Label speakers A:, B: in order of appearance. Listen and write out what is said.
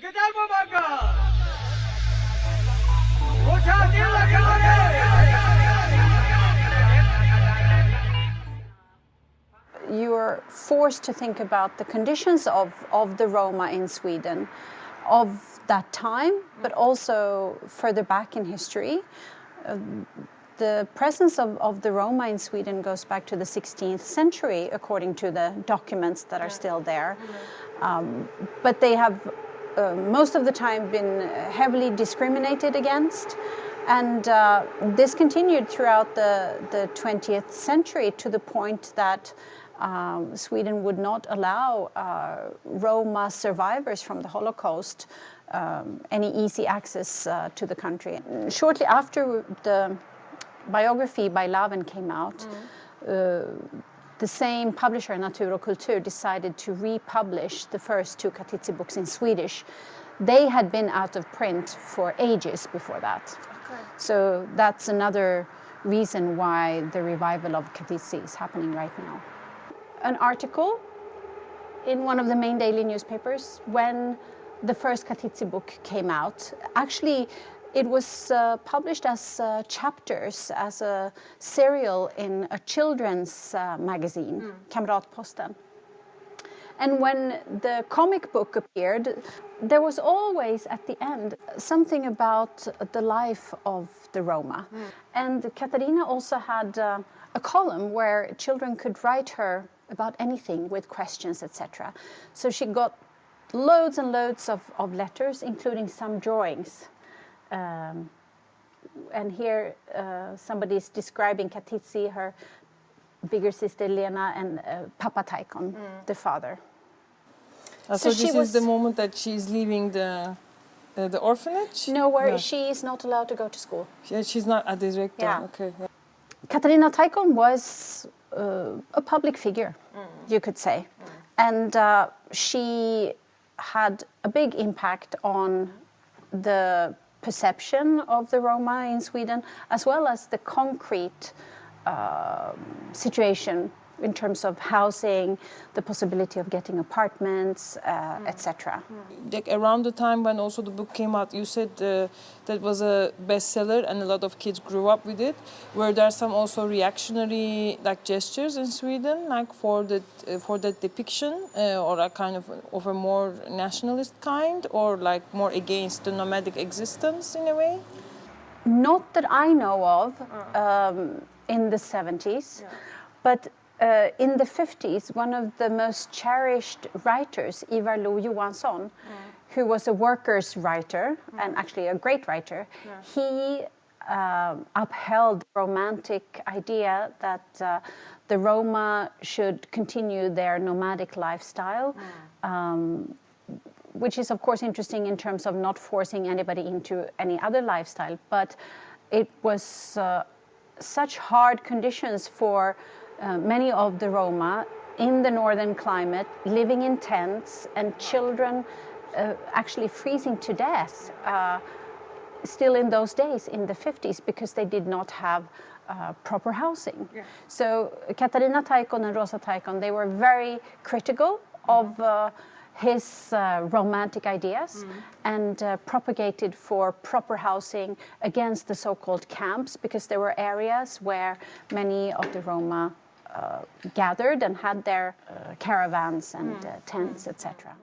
A: You are forced to think about the conditions of the Roma in Sweden of that time, but also further back in history. The presence of the Roma in Sweden goes back to the 16th century, according to the documents that are still there. But they have most of the time been heavily discriminated against. And this continued throughout the 20th century to the point that Sweden would not allow Roma survivors from the Holocaust any easy access to the country. Shortly after the biography by Laven came out, the same publisher, Natur och Kultur, decided to republish the first two Katitzi books in Swedish. They had been out of print for ages before that. Okay. So that's another reason why the revival of Katitzi is happening right now. An article in one of the main daily newspapers when the first Katitzi book came out. Actually, it was published as chapters, as a serial in a children's magazine, Kamratposten. And when the comic book appeared, there was always at the end something about the life of the Roma. And Katarina also had a column where children could write her about anything with questions, etc. So she got loads and loads of letters, including some drawings. And here somebody's describing Katitzi, her bigger sister Lena, and Papa Taikon, the father.
B: So this is the moment that she's leaving the orphanage?
A: No, she is not allowed to go to school.
B: She's not a director.
A: Yeah.
B: Okay. Yeah.
A: Katarina Taikon was a public figure, you could say. And she had a big impact on the perception of the Roma in Sweden, as well as the concrete situation in terms of housing, the possibility of getting apartments, etc.
B: Like around the time when also the book came out, you said that was a bestseller and a lot of kids grew up with it. Were there some also reactionary gestures in Sweden, for the depiction, or a kind of a more nationalist kind, or more against the nomadic existence in a way?
A: Not that I know of in the 70s, but in the 50s, one of the most cherished writers, Ivar Lo-Johansson, who was a workers' writer and actually a great writer, he upheld the romantic idea that the Roma should continue their nomadic lifestyle, which is of course interesting in terms of not forcing anybody into any other lifestyle, but it was such hard conditions for many of the Roma in the northern climate, living in tents, and children actually freezing to death still in those days, in the 50s, because they did not have proper housing. Yeah. So Katarina Taikon and Rosa Taikon, they were very critical of his romantic ideas and propagated for proper housing against the so-called camps, because there were areas where many of the Roma gathered and had their caravans and tents, etc.